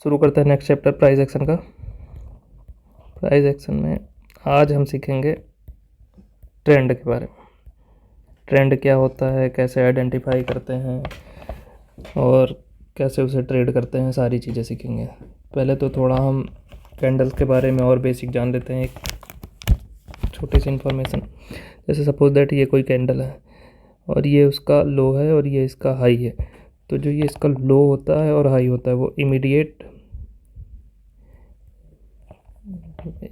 शुरू करते हैं नेक्स्ट चैप्टर प्राइस एक्शन का। प्राइस एक्शन में आज हम सीखेंगे ट्रेंड के बारे में। ट्रेंड क्या होता है, कैसे आइडेंटिफाई करते हैं और कैसे उसे ट्रेड करते हैं, सारी चीज़ें सीखेंगे। पहले तो थोड़ा हम कैंडल्स के बारे में और बेसिक जान लेते हैं, एक छोटी सी इन्फॉर्मेशन। जैसे सपोज दैट ये कोई कैंडल है और ये उसका लो है और ये इसका हाई है, तो जो ये इसका लो होता है और हाई होता है वो इमीडिएट,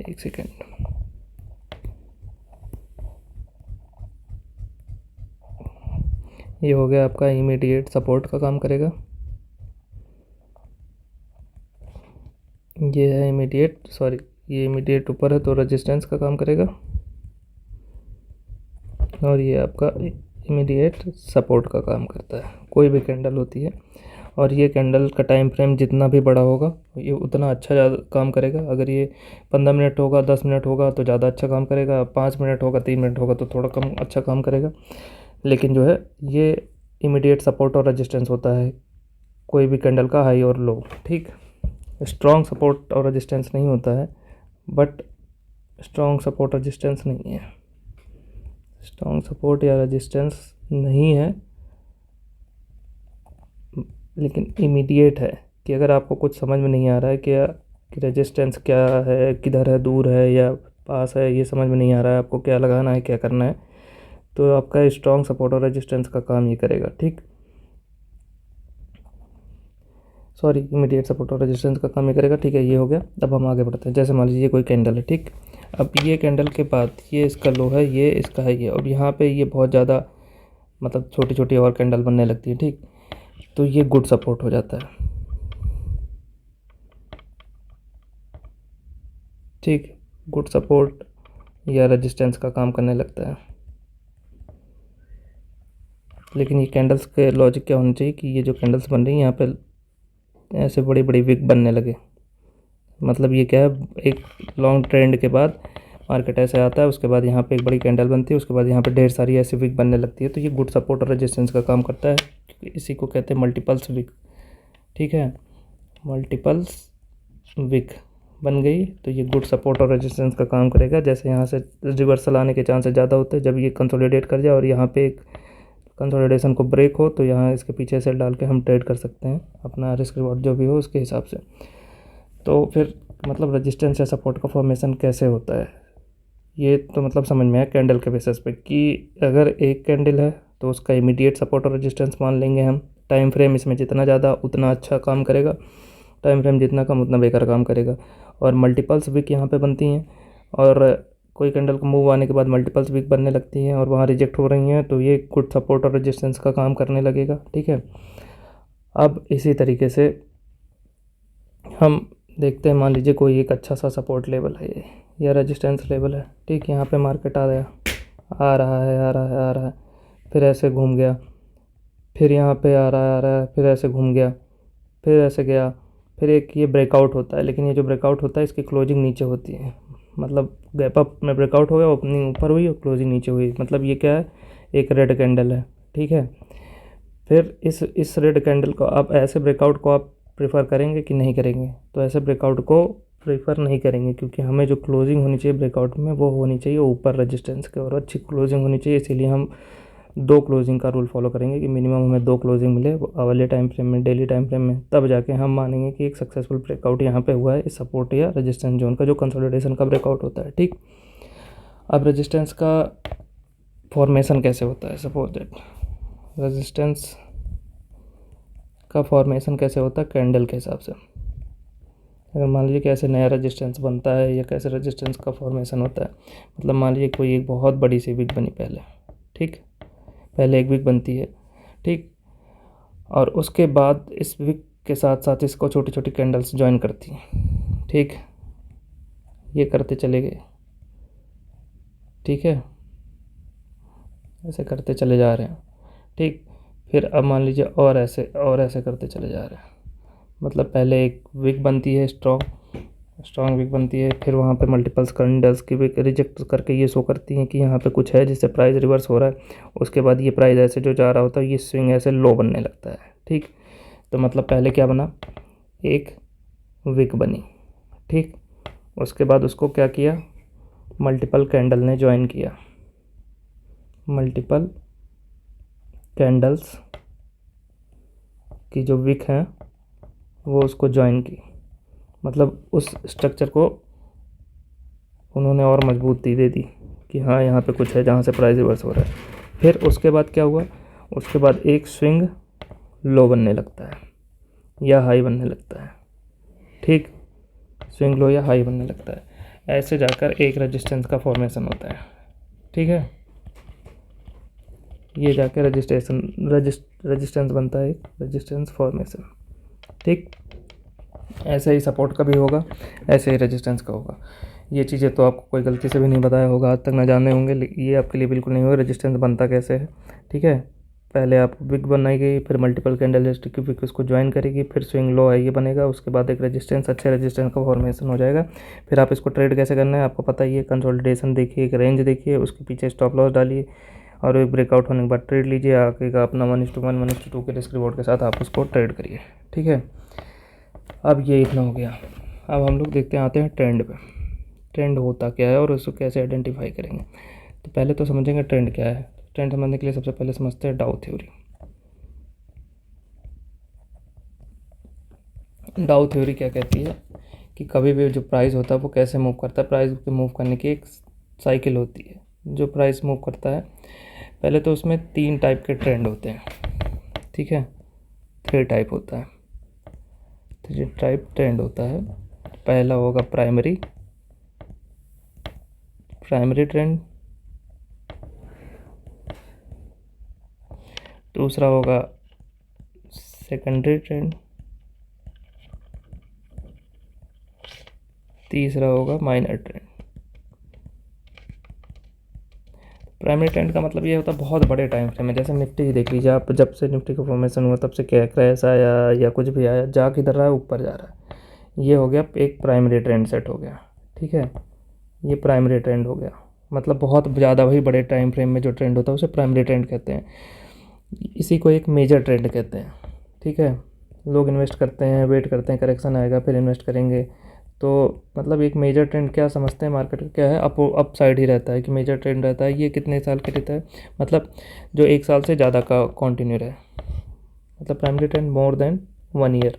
एक सेकेंड, ये हो गया आपका इमीडिएट सपोर्ट का काम करेगा। ये है ये इमीडिएट ऊपर है तो रेजिस्टेंस का काम करेगा, और ये आपका इमीडिएट सपोर्ट का काम करता है। कोई भी कैंडल होती है, और ये कैंडल का टाइम फ्रेम जितना भी बड़ा होगा ये उतना अच्छा ज़्यादा काम करेगा। अगर ये 15 मिनट होगा, 10 मिनट होगा तो ज़्यादा अच्छा काम करेगा, 5 मिनट होगा, 3 मिनट होगा तो थोड़ा कम अच्छा काम करेगा। लेकिन जो है ये इमीडिएट सपोर्ट और रेजिस्टेंस होता है कोई भी कैंडल का, हाई और लो। ठीक, स्ट्रॉन्ग सपोर्ट और रेजिस्टेंस नहीं होता है, बट स्ट्रॉन्ग सपोर्ट रेजिस्टेंस नहीं है, स्ट्रॉन्ग सपोर्ट या रेजिस्टेंस नहीं है, लेकिन इमीडिएट है। कि अगर आपको कुछ समझ में नहीं आ रहा है कि रेजिस्टेंस क्या है, किधर है, दूर है या पास है, ये समझ में नहीं आ रहा है आपको क्या लगाना है, क्या करना है, तो आपका स्ट्रॉन्ग सपोर्ट और रेजिस्टेंस का काम ये करेगा। ठीक, सॉरी, इमीडिएट सपोर्ट और रेजिस्टेंस का काम ये करेगा। ठीक है, ये हो गया। अब हम आगे बढ़ते हैं। जैसे मान लीजिए कोई कैंडल है, ठीक, अब ये कैंडल के बाद ये इसका लो है, ये इसका है, ये अब यहाँ पे ये बहुत ज़्यादा मतलब छोटी छोटी और कैंडल बनने लगती है। ठीक, तो ये गुड सपोर्ट हो जाता है। ठीक, गुड सपोर्ट या रेजिस्टेंस का काम करने लगता है। लेकिन ये कैंडल्स के लॉजिक क्या होना चाहिए कि ये जो कैंडल्स बन रही हैं यहाँ पे ऐसे बड़ी बड़ी विक बनने लगे। मतलब ये क्या है, एक लॉन्ग ट्रेंड के बाद मार्केट ऐसे आता है, उसके बाद यहाँ पे एक बड़ी कैंडल बनती है, उसके बाद यहाँ पे ढेर सारी ऐसी विक बनने लगती है, तो ये गुड सपोर्ट और रेजिस्टेंस का काम करता है। इसी को कहते हैं मल्टीपल्स विक। ठीक है, मल्टीपल्स विक बन गई तो ये गुड सपोर्ट और रेजिस्टेंस का काम करेगा। जैसे यहाँ से रिवर्सल आने के चांसेस ज़्यादा होते हैं जब ये कंसोलिडेट कर जाए और यहाँ पे एक कंसोलिडेशन को ब्रेक हो, तो यहाँ इसके पीछे से डाल के हम ट्रेड कर सकते हैं अपना रिस्क रिवॉर्ड जो भी हो उसके हिसाब से। तो फिर मतलब रेजिस्टेंस या सपोर्ट का फॉर्मेशन कैसे होता है, ये तो मतलब समझ में आया कैंडल के बेसिस पे कि अगर एक कैंडल है तो उसका इमीडिएट सपोर्ट और रेजिस्टेंस मान लेंगे हम। टाइम फ्रेम इसमें जितना ज़्यादा उतना अच्छा काम करेगा, टाइम फ्रेम जितना कम उतना बेकार काम करेगा। और मल्टीपल्स विक यहाँ पे बनती हैं, और कोई कैंडल को मूव आने के बाद मल्टीपल्स विक बनने लगती हैं और वहाँ रिजेक्ट हो रही हैं, तो ये गुड सपोर्ट और रेजिस्टेंस का काम करने लगेगा। ठीक है, अब इसी तरीके से हम देखते हैं, मान लीजिए कोई एक अच्छा सा सपोर्ट लेवल है ये या रेजिस्टेंस लेवल है। ठीक, यहाँ पे मार्केट आ गया, आ रहा है, आ रहा है, आ रहा है, फिर ऐसे घूम गया, फिर यहाँ पे आ रहा है, आ रहा है, फिर ऐसे घूम गया, फिर ऐसे गया, फिर एक ये ब्रेकआउट होता है। लेकिन ये जो ब्रेकआउट होता है इसकी क्लोजिंग नीचे होती है, मतलब गैप अप में ब्रेकआउट हो गया, ओपनिंग ऊपर हुई और क्लोजिंग नीचे हुई, मतलब ये क्या है, एक रेड कैंडल है। ठीक है, फिर इस रेड कैंडल को आप ऐसे ब्रेकआउट को आप प्रेफर करेंगे कि नहीं करेंगे, तो ऐसे ब्रेकआउट को प्रेफर नहीं करेंगे, क्योंकि हमें जो क्लोजिंग होनी चाहिए ब्रेकआउट में वो होनी चाहिए ऊपर रेजिस्टेंस के, और अच्छी क्लोजिंग होनी चाहिए। इसीलिए हम 2 क्लोजिंग का रूल फॉलो करेंगे कि मिनिमम हमें 2 क्लोजिंग मिले वाले टाइम फ्रेम में, डेली टाइम फ्रेम में, तब जाके हम मानेंगे कि एक सक्सेसफुल ब्रेकआउट यहाँ पे हुआ है इस सपोर्ट या रेजिस्टेंस जोन का, जो कंसोलिडेशन का ब्रेकआउट होता है। ठीक, अब रेजिस्टेंस का फॉर्मेशन कैसे होता है, सपोज दैट रेजिस्टेंस का फॉर्मेशन कैसे होता है कैंडल के हिसाब से। अगर मान लीजिए कैसे नया रेजिस्टेंस बनता है या कैसे रेजिस्टेंस का फॉर्मेशन होता है, मतलब मान लीजिए कोई एक बहुत बड़ी सी विक बनी पहले। ठीक, पहले एक विक बनती है, ठीक, और उसके बाद इस विक के साथ साथ इसको छोटी छोटी कैंडल्स ज्वाइन करती हैं। ठीक, ये करते चले गए, ठीक है, ऐसे करते चले जा रहे हैं। ठीक, फिर अब मान लीजिए और ऐसे करते चले जा रहे हैं, मतलब पहले एक विक बनती है, स्ट्रॉन्ग विक बनती है, फिर वहाँ पे मल्टीपल्स कैंडल्स की विक रिजेक्ट करके ये शो करती हैं कि यहाँ पे कुछ है जिससे प्राइस रिवर्स हो रहा है। उसके बाद ये प्राइस ऐसे जो जा रहा होता है ये स्विंग ऐसे लो बनने लगता है। ठीक, तो मतलब पहले क्या बना, एक विक बनी, ठीक। उसके बाद उसको क्या किया, मल्टीपल कैंडल ने ज्वाइन किया, मल्टीपल कैंडल्स की जो विक है वो उसको ज्वाइन की, मतलब उस स्ट्रक्चर को उन्होंने और मजबूती दे दी कि हाँ यहाँ पे कुछ है जहाँ से प्राइस रिवर्स हो रहा है। फिर उसके बाद क्या हुआ, उसके बाद एक स्विंग लो बनने लगता है या हाई बनने लगता है, ठीक। स्विंग लो या हाई बनने लगता है, ऐसे जाकर एक रेजिस्टेंस का फॉर्मेशन होता है, ठीक है। ये जाके रेजिस्टेंस बनता है, एक रेजिस्टेंस फॉर्मेशन, ठीक। ऐसे ही सपोर्ट का भी होगा, ऐसे ही रेजिस्टेंस का होगा। ये चीज़ें तो आपको कोई गलती से भी नहीं बताया होगा आज तक, ना जाने होंगे, ये आपके लिए बिल्कुल नहीं होगा। रेजिस्टेंस बनता कैसे है, ठीक है। पहले आप विक बनाई गई, फिर मल्टीपल कैंडलस्टिक की विक उसको ज्वाइन करेगी, फिर स्विंग लो है ये बनेगा, उसके बाद एक रेजिस्टेंस, अच्छे रेजिस्टेंस का फॉर्मेशन हो जाएगा। फिर आप इसको ट्रेड कैसे करना है आपको पता ही है, कंसोलिडेशन देखिए, एक रेंज देखिए, उसके पीछे स्टॉप लॉस डालिए और एक ब्रेकआउट होने के बाद ट्रेड लीजिए, आगे का अपना 1:1 1:2 के रिस्क रिवॉर्ड के साथ आप उसको ट्रेड करिए, ठीक है। अब ये इतना हो गया। अब हम लोग देखते हैं, आते हैं ट्रेंड पे। ट्रेंड होता क्या है और उसको कैसे आइडेंटिफाई करेंगे। तो पहले तो समझेंगे ट्रेंड क्या है। ट्रेंड समझने के लिए सबसे पहले समझते हैं डाउ थ्योरी। डाउ थ्योरी क्या कहती है कि कभी भी जो प्राइस होता है वो कैसे मूव करता है, प्राइस के मूव करने की एक साइकिल होती है। जो प्राइस मूव करता है, पहले तो उसमें 3 टाइप के ट्रेंड होते हैं, ठीक है। 3 टाइप होता है, 3 टाइप ट्रेंड होता है। पहला होगा प्राइमरी ट्रेंड, दूसरा होगा सेकेंडरी ट्रेंड, तीसरा होगा माइनर ट्रेंड। प्राइमरी ट्रेंड का मतलब ये होता है बहुत बड़े टाइम फ्रेम में, जैसे निफ्टी ही देख लीजिए आप, जब से निफ्टी का फॉर्मेशन हुआ तब से क्या क्रैश आया या कुछ भी आया, जा किधर रहा है, ऊपर जा रहा है। ये हो गया एक प्राइमरी ट्रेंड सेट हो गया, ठीक है। ये प्राइमरी ट्रेंड हो गया, मतलब बहुत ज़्यादा वही बड़े टाइम फ्रेम में जो ट्रेंड होता है उसे प्राइमरी ट्रेंड कहते हैं। इसी को एक मेजर ट्रेंड कहते हैं, ठीक है। लोग इन्वेस्ट करते हैं, वेट करते हैं करेक्शन आएगा फिर इन्वेस्ट करेंगे। तो मतलब एक मेजर ट्रेंड क्या समझते हैं मार्केट का, क्या है, अप साइड ही रहता है कि मेजर ट्रेंड रहता है। ये कितने साल का रहता है, मतलब जो 1 साल से ज़्यादा का कॉन्टिन्यू रहे, मतलब primary trend more than 1 year,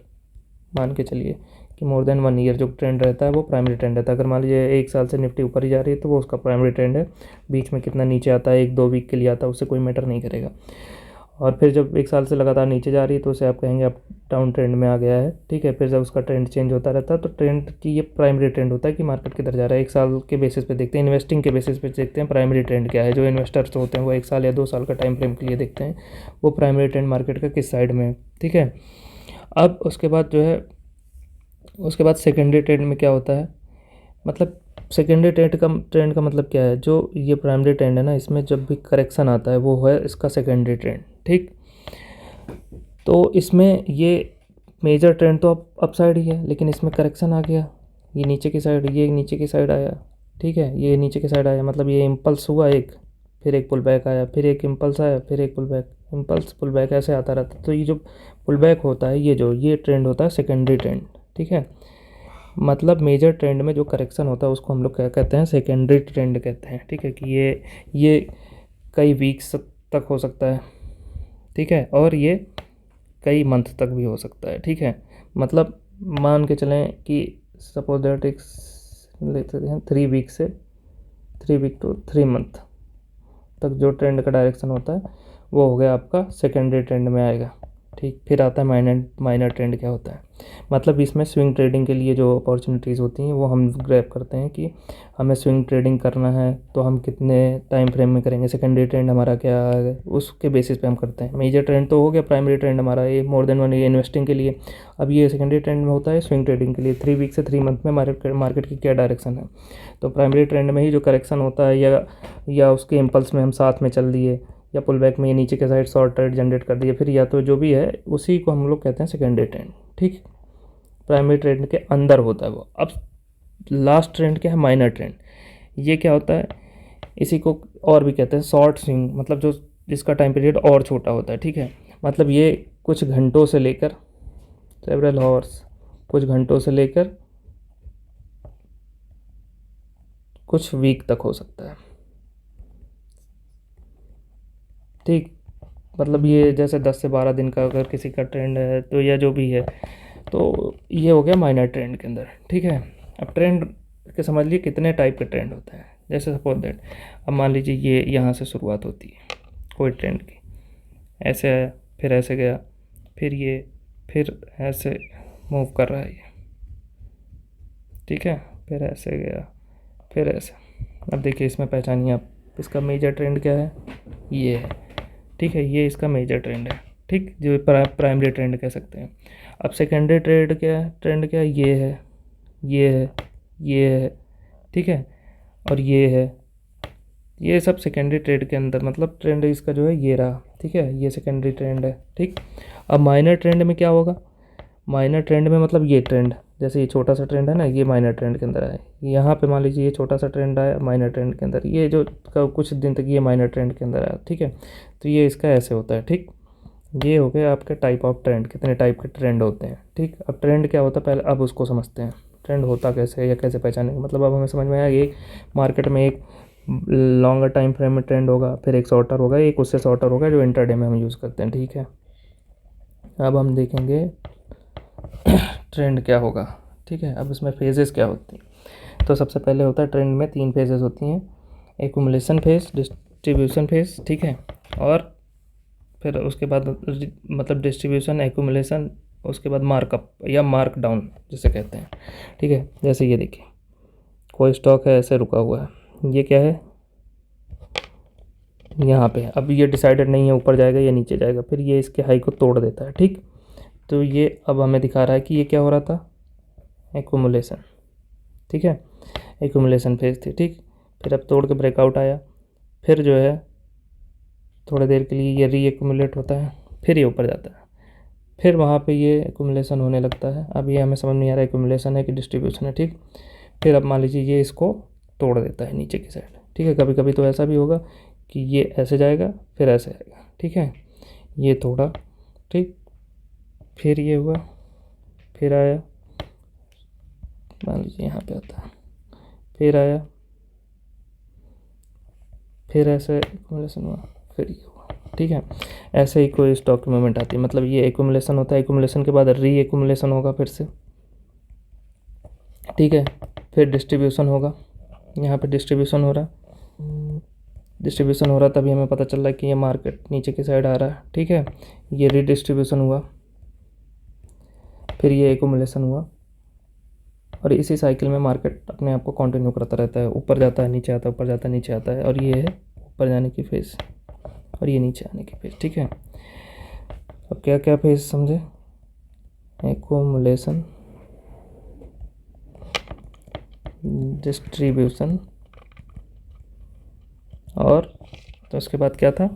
मान के चलिए कि मोर देन 1 ईयर जो ट्रेंड रहता है वो प्राइमरी ट्रेंड रहता है। अगर मान लीजिए 1 साल से निफ्टी ऊपर ही जा रही है तो वो उसका प्राइमरी ट्रेंड है। बीच में कितना नीचे आता है, 1-2 वीक के लिए आता है, उससे कोई मैटर नहीं करेगा। और फिर जब 1 साल से लगातार नीचे जा रही है तो उसे आप कहेंगे अप डाउन ट्रेंड में आ गया है, ठीक है। फिर जब उसका ट्रेंड चेंज होता रहता है तो ट्रेंड की ये प्राइमरी ट्रेंड होता है कि मार्केट किधर जा रहा है। 1 साल के बेसिस पे देखते हैं, इन्वेस्टिंग के बेसिस पे देखते हैं प्राइमरी ट्रेंड क्या है। जो इन्वेस्टर्स होते हैं वो 1 साल या 2 साल का टाइम फ्रेम के लिए देखते हैं वो प्राइमरी ट्रेंड मार्केट का किस साइड में है, ठीक है। अब उसके बाद जो है, उसके बाद सेकेंडरी ट्रेंड में क्या होता है, मतलब सेकेंडरी ट्रेंड का मतलब क्या है, जो ये प्राइमरी ट्रेंड है ना, इसमें जब भी करेक्शन आता है वो है इसका सेकेंडरी ट्रेंड, ठीक। तो इसमें ये मेजर ट्रेंड तो अप साइड ही है, लेकिन इसमें करेक्शन आ गया, ये नीचे की साइड, ये नीचे की साइड आया, ठीक है। ये नीचे की साइड आया, मतलब ये इम्पल्स हुआ एक, फिर एक पुल बैक आया, फिर एक इम्पल्स आया, फिर एक pull back, impulse pull back, ऐसे आता रहता है। तो ये जो पुल बैक होता है, ये ट्रेंड होता है सेकेंडरी ट्रेंड, ठीक है। मतलब मेजर ट्रेंड में जो करेक्शन होता है उसको हम लोग क्या कहते हैं, सेकेंडरी ट्रेंड कहते हैं, ठीक है। कि ये कई वीक्स तक हो सकता है, ठीक है, और ये कई मंथ तक भी हो सकता है, ठीक है। मतलब मान के चलें कि सपोज दैट एक लेते हैं 3 वीक से 3 वीक टू 3 मंथ तक जो ट्रेंड का डायरेक्शन होता है वो हो गया आपका सेकेंडरी ट्रेंड में आएगा, ठीक। फिर आता है माइनर ट्रेंड। क्या होता है, मतलब इसमें स्विंग ट्रेडिंग के लिए जो अपॉर्चुनिटीज़ होती हैं वो हम ग्रैब करते हैं कि हमें स्विंग ट्रेडिंग करना है तो हम कितने टाइम फ्रेम में करेंगे, सेकेंडरी ट्रेंड हमारा क्या है, उसके बेसिस पे हम करते हैं। मेजर ट्रेंड तो हो गया, प्राइमरी ट्रेंड हमारा ये मोर देन 1 ईयर इन्वेस्टिंग के लिए। अब ये सेकेंडरी ट्रेंड में होता है स्विंग ट्रेडिंग के लिए, 3 वीक से 3 मंथ में मार्केट की क्या डायरेक्शन है। तो प्राइमरी ट्रेंड में ही जो करेक्शन होता है या उसके इम्पल्स में हम साथ में चल दिए, या पुल बैक में ये नीचे के साइड शॉर्ट ट्रेड जनरेट कर दिए, फिर या तो जो भी है उसी को हम लोग कहते हैं सेकेंडरी ट्रेंड, ठीक। प्राइमरी ट्रेंड के अंदर होता है वो। अब लास्ट ट्रेंड क्या है, माइनर ट्रेंड। ये क्या होता है, इसी को और भी कहते हैं शॉर्ट स्विंग, मतलब जो जिसका टाइम पीरियड और छोटा होता है, ठीक है। मतलब ये कुछ घंटों से लेकर सेवरल हॉर्स कुछ घंटों से लेकर कुछ वीक तक हो सकता है। ठीक, मतलब ये जैसे 10 से 12 दिन का अगर किसी का ट्रेंड है तो, या जो भी है, तो ये हो गया माइनर ट्रेंड के अंदर। ठीक है, अब ट्रेंड के समझ लीजिए कितने टाइप के ट्रेंड होते हैं। जैसे सपोज दैट, अब मान लीजिए ये यहाँ से शुरुआत होती है कोई ट्रेंड की, ऐसे आया, फिर ऐसे गया, फिर ये, फिर ऐसे मूव कर रहा है ये, ठीक है, फिर ऐसे गया, फिर ऐसे। अब देखिए इसमें पहचानिए आप, इसका मेजर ट्रेंड क्या है, ये है। ठीक है, ये इसका मेजर ट्रेंड है। ठीक, जो प्राइमरी ट्रेंड कह सकते हैं। अब सेकेंडरी ट्रेंड क्या है, ये है, ये है, ये है, ठीक है, और ये है। ये सब सेकेंडरी ट्रेंड के अंदर, मतलब ट्रेंड इसका जो है ये रहा। ठीक है, ये सेकेंडरी ट्रेंड है। ठीक, अब माइनर ट्रेंड में क्या होगा, माइनर ट्रेंड में मतलब ये ट्रेंड, जैसे ये छोटा सा ट्रेंड है ना, ये माइनर ट्रेंड के अंदर आए। यहाँ पे मान लीजिए ये छोटा सा ट्रेंड आया माइनर ट्रेंड के अंदर, ये जो कुछ दिन तक ये माइनर ट्रेंड के अंदर आया। ठीक है, तो ये इसका ऐसे होता है। ठीक, ये हो गया आपके टाइप ऑफ ट्रेंड, कितने टाइप के ट्रेंड होते हैं। ठीक, अब ट्रेंड क्या होता है पहले, अब उसको समझते हैं। ट्रेंड होता कैसे है या कैसे पहचानेंगे, मतलब अब हमें समझ में आया, एक मार्केट में एक लॉन्गर टाइम फ्रेम में ट्रेंड होगा, फिर एक शॉर्टर होगा, एक उससे शॉर्टर होगा जो इंटरडे में हम यूज़ करते हैं। ठीक है, अब हम देखेंगे ट्रेंड क्या होगा। ठीक है, अब इसमें फेजेस क्या होती हैं। तो सबसे पहले होता है ट्रेंड में 3 फेजेस होती हैं, एक्यूमुलेशन फेज, डिस्ट्रीब्यूशन फेज, ठीक है, और फिर उसके बाद मतलब डिस्ट्रीब्यूशन, एक्यूमुलेशन, उसके बाद मार्कअप या मार्क डाउन जिसे कहते हैं। ठीक है, जैसे ये देखिए कोई स्टॉक है ऐसे रुका हुआ है, ये क्या है यहाँ पे, अब ये डिसाइडेड नहीं है ऊपर जाएगा या नीचे जाएगा, फिर ये इसके हाई को तोड़ देता है। ठीक, तो ये अब हमें दिखा रहा है कि ये क्या हो रहा था, एक्यूमुलेशन। ठीक है, एक्यूमुलेशन फेज थी। ठीक, फिर अब तोड़ के ब्रेकआउट आया, फिर जो है थोड़ी देर के लिए ये री एक्यूमुलेट होता है, फिर ये ऊपर जाता है, फिर वहाँ पे ये एक्यूमुलेशन होने लगता है। अब ये हमें समझ नहीं आ रहा है एक्यूमुलेशन है कि डिस्ट्रीब्यूशन है। ठीक, फिर अब मान लीजिए ये इसको तोड़ देता है नीचे की साइड। ठीक है, कभी कभी तो ऐसा भी होगा कि ये ऐसे जाएगा फिर ऐसे आएगा। ठीक है, ये तोड़ा, ठीक, फिर ये हुआ, फिर आया, मान लीजिए यहाँ पे आता है, फिर आया, फिर ऐसे एक्यूमुलेशन हुआ, फिर ये हुआ। ठीक है, ऐसे ही कोई स्टॉक की मूवमेंट आती है, मतलब ये एक्यूमुलेशन होता है, एक्यूमुलेशन के बाद री एक्यूमुलेशन होगा फिर से। ठीक है, फिर डिस्ट्रीब्यूशन होगा, यहाँ पे डिस्ट्रीब्यूशन हो रहा, डिस्ट्रीब्यूशन हो रहा तभी हमें पता चल रहा है कि ये मार्केट नीचे की साइड आ रहा है। ठीक है, ये रीडिस्ट्रीब्यूशन हुआ, फिर ये एक्यूमुलेशन हुआ, और इसी साइकिल में मार्केट अपने आप को कंटिन्यू करता रहता है, ऊपर जाता है नीचे आता है, ऊपर जाता है नीचे आता है, और ये है ऊपर जाने की फेज और ये नीचे आने की फेज। ठीक है, अब क्या क्या फेज समझे, एक्यूमुलेशन, डिस्ट्रीब्यूशन, और तो उसके बाद क्या था,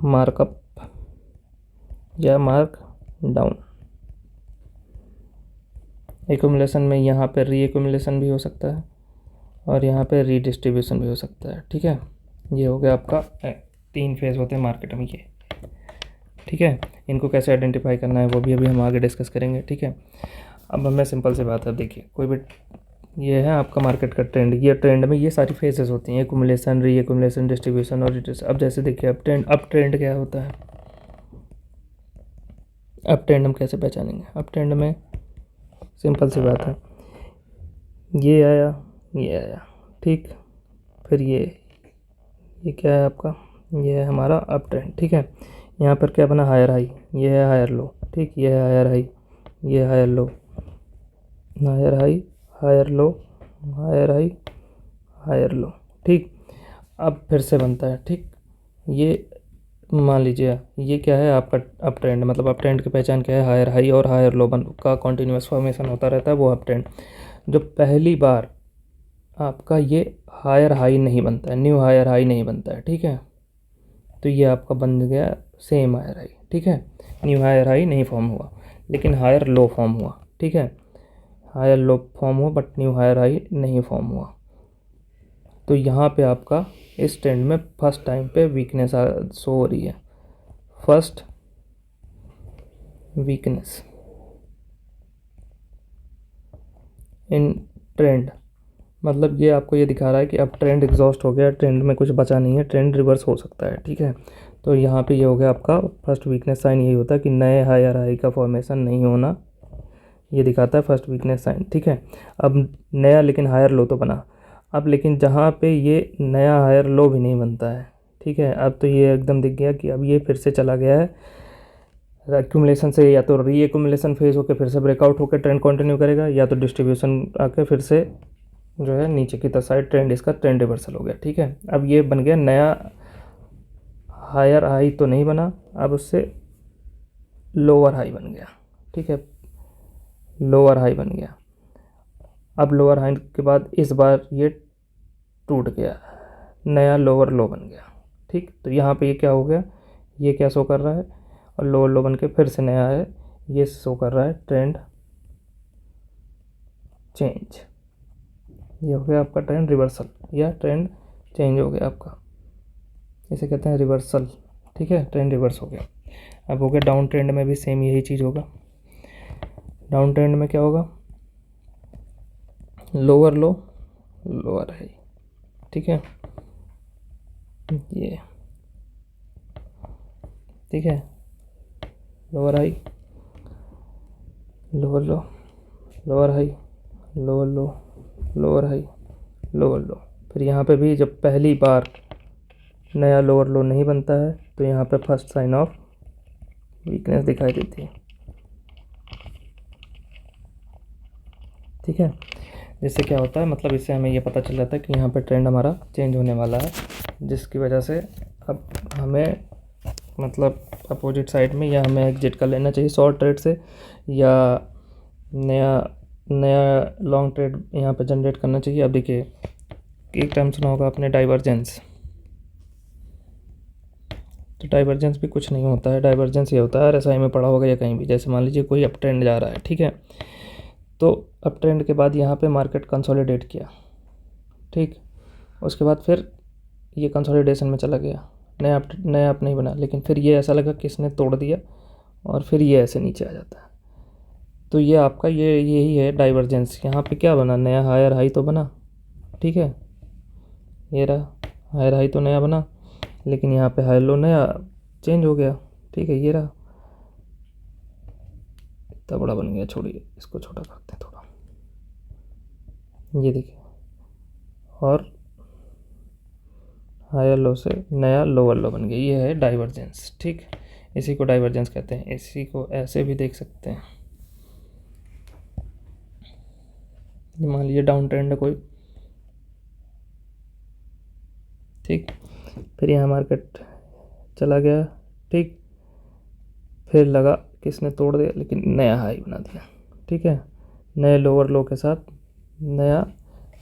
मार्कअप या मार्क डाउन। एक्यूमुलेशन में यहाँ पे री एक्यूमुलेशन भी हो सकता है और यहाँ पे रीडिस्ट्रीब्यूशन भी हो सकता है। ठीक है, ये हो गया आपका 3 फेज होते हैं मार्केट में ये। ठीक है, इनको कैसे आइडेंटिफाई करना है वो भी अभी हम आगे डिस्कस करेंगे। ठीक है, अब हमें सिंपल सी बात है, देखिए कोई भी, ये है आपका मार्केट का ट्रेंड, ये ट्रेंड में ये सारी फेजेस होती हैं, एक्यूमुलेशन, री एक्यूमुलेशन, डिस्ट्रीब्यूशन और अब जैसे देखिए अब ट्रेंड क्या होता है, अब ट्रेंड हम कैसे पहचानेंगे। अब ट्रेंड में सिंपल सी बात है, ये आया, ये आया, ठीक, फिर ये क्या है आपका, ये है हमारा अप ट्रेंड। ठीक है, यहाँ पर क्या बना, हायर हाई, ये है हायर लो। ठीक, ये है हायर हाई, ये higher low, higher high, higher low, higher high, higher low. ठीक, अब फिर से बनता है। ठीक, ये मान लीजिए ये क्या है आपका अप ट्रेंड, मतलब अप ट्रेंड की पहचान क्या है, हायर हाई और हायर लो का कॉन्टीन्यूस फॉर्मेशन होता रहता है, वो अप ट्रेंड। जो पहली बार आपका ये हायर हाई नहीं बनता है, न्यू हायर हाई नहीं बनता है। ठीक है, तो ये आपका बन गया सेम हायर हाई। ठीक है, न्यू हायर हाई नहीं फॉर्म हुआ लेकिन हायर लो फॉर्म हुआ। ठीक है, हायर लो फॉर्म हुआ बट न्यू हायर हाई नहीं फॉर्म हुआ। तो यहाँ पे आपका इस ट्रेंड में फर्स्ट टाइम पे वीकनेस शो हो रही है। फर्स्ट वीकनेस इन ट्रेंड, मतलब ये आपको ये दिखा रहा है कि अब ट्रेंड एग्जॉस्ट हो गया, ट्रेंड में कुछ बचा नहीं है, ट्रेंड रिवर्स हो सकता है। ठीक है, तो यहाँ पे ये हो गया आपका फर्स्ट वीकनेस साइन, यही होता है कि नए हायर हाई का फॉर्मेशन नहीं होना, ये दिखाता है फर्स्ट वीकनेस साइन। ठीक है, अब नया लेकिन हायर लो तो बना, अब लेकिन जहाँ पे ये नया हायर लो भी नहीं बनता है। ठीक है, अब तो ये एकदम दिख गया कि अब ये फिर से चला गया है एक्यूमुलेशन से, या तो री एक्यूमुलेशन फेज होकर फिर से ब्रेकआउट होकर ट्रेंड कंटिन्यू करेगा, या तो डिस्ट्रीब्यूशन आके फिर से जो है नीचे की तरफ साइड ट्रेंड, इसका ट्रेंड रिवर्सल हो गया। ठीक है, अब ये बन गया नया हायर हाई तो नहीं बना, अब उससे लोअर हाई बन गया। ठीक है, लोअर हाई बन गया। अब लोअर हाई के बाद इस बार ये टूट गया, नया लोअर लो बन गया। ठीक, तो यहाँ पे ये क्या हो गया, ये क्या शो कर रहा है, और लोअर लो बन के फिर से नया है, ये शो कर रहा है ट्रेंड चेंज। ये हो गया आपका ट्रेंड रिवर्सल या ट्रेंड चेंज हो गया आपका, इसे कहते हैं रिवर्सल। ठीक है, ट्रेंड रिवर्स हो गया। अब हो गया डाउन ट्रेंड में भी सेम यही चीज़ होगा। डाउन ट्रेंड में क्या होगा, लोअर लो लोअर हाई। ठीक है, ये ठीक है, लोअर हाई लोअर लो लोअर हाई लोअर लो लोअर हाई लोअर लो। फिर यहाँ पे भी जब पहली बार नया लोअर लो नहीं बनता है तो यहाँ पे फर्स्ट साइन ऑफ वीकनेस दिखाई देती है। ठीक है, जिससे क्या होता है, मतलब इससे हमें ये पता चल जाता है कि यहाँ पे ट्रेंड हमारा चेंज होने वाला है, जिसकी वजह से अब हमें मतलब अपोजिट साइड में या हमें एग्जिट कर लेना चाहिए शॉर्ट ट्रेड से, या नया लॉन्ग ट्रेड यहाँ पे जनरेट करना चाहिए। अब देखिए, एक टर्म सुना होगा आपने डाइवर्जेंस, तो डाइवर्जेंस भी कुछ नहीं होता है, डाइवर्जेंस ये होता है RSI में पढ़ा होगा या कहीं भी, जैसे मान लीजिए कोई अप ट्रेंड जा रहा है। ठीक है, तो अप ट्रेंड के बाद यहाँ पे मार्केट कंसोलिडेट किया। ठीक, उसके बाद फिर ये कंसोलिडेशन में चला गया, नया अप नहीं बना, लेकिन फिर ये ऐसा लगा कि इसने तोड़ दिया और फिर ये ऐसे नीचे आ जाता है। तो ये आपका यही है डाइवर्जेंस। यहाँ पे क्या बना, नया हायर हाई तो बना। ठीक है, ये रहा हायर हाई तो नया बना, लेकिन यहाँ पे हाई लो नया चेंज हो गया। ठीक है, ये रहा, इतना बड़ा बन गया, छोड़िए इसको छोटा करते हैं थोड़ा, ये देखिए, और हायर लो से नया लोअर लो बन गया, ये है डाइवर्जेंस। ठीक, इसी को डाइवर्जेंस कहते हैं। इसी को ऐसे भी देख सकते हैं, मान लीजिए डाउन ट्रेंड है कोई। ठीक, फिर यहाँ मार्केट चला गया। ठीक, फिर लगा किसने तोड़ दिया, लेकिन नया हाई बना दिया। ठीक है, नए लोअर लो के साथ नया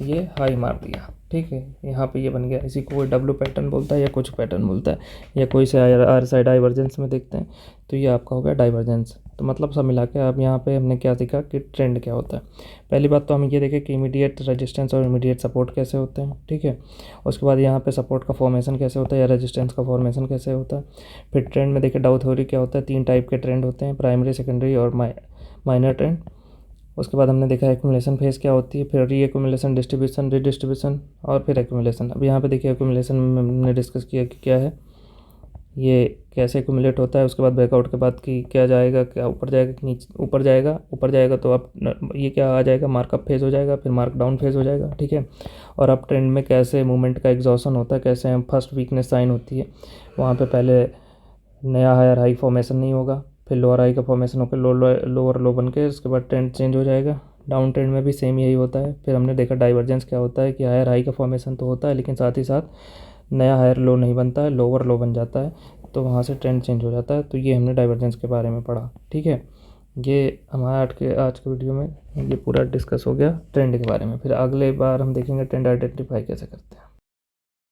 ये हाई मार दिया। ठीक है, यहाँ पे ये बन गया, इसी को कोई W पैटर्न बोलता है या कुछ पैटर्न बोलता है, या कोई से RSI डाइवर्जेंस में देखते हैं। तो ये आपका हो गया डाइवर्जेंस। तो मतलब सब मिला के अब यहाँ पे हमने क्या सीखा कि ट्रेंड क्या होता है। पहली बात तो हम ये देखें कि इमीडिएट रेजिस्टेंस और इमीडिएट सपोर्ट कैसे होते हैं। ठीक है, उसके बाद यहाँ पे सपोर्ट का फॉर्मेशन कैसे होता है या रेजिस्टेंस का फॉर्मेशन कैसे होता है। फिर ट्रेंड में देखें डाउ थ्योरी क्या होता है, 3 टाइप के ट्रेंड होते हैं, प्राइमरी, सेकेंडरी और माइनर ट्रेंड। उसके बाद हमने देखा एक्यूमुलेशन फेज क्या होती है, फिर री एक्यूमुलेशन, डिस्ट्रीब्यूशन, रीडिस्ट्रीब्यूशन और फिर एक्यूमुलेशन। अब यहाँ पे देखिए एक्यूमुलेशन में हमने डिस्कस किया कि क्या है, ये कैसे एक्यूमुलेट होता है। उसके बाद ब्रेकआउट के बाद कि क्या जाएगा, क्या ऊपर जाएगा कि नीचे, ऊपर जाएगा तो अब ये क्या आ जाएगा, मार्कअप फेज हो जाएगा, फिर मार्क डाउन फेज हो जाएगा। ठीक है, और अप ट्रेंड में कैसे मूवमेंट का एग्जॉशन होता है, कैसे हम फर्स्ट वीकनेस साइन होती है, वहाँ पे पहले नया हायर हाई फॉर्मेशन नहीं होगा, फिर लोअर हाई का फॉर्मेशन होकर लोअर लो बन के उसके बाद ट्रेंड चेंज हो जाएगा। डाउन ट्रेंड में भी सेम यही होता है। फिर हमने देखा डाइवर्जेंस क्या होता है कि हायर हाई का फॉर्मेशन तो होता है, लेकिन साथ ही साथ नया हायर लो नहीं बनता है, लोअर लो बन जाता है, तो वहाँ से ट्रेंड चेंज हो जाता है। तो ये हमने डाइवर्जेंस के बारे में पढ़ा। ठीक है, ये हमारा आज के वीडियो में ये पूरा डिस्कस हो गया ट्रेंड के बारे में। फिर अगले बार हम देखेंगे ट्रेंड आइडेंटिफाई कैसे करते हैं।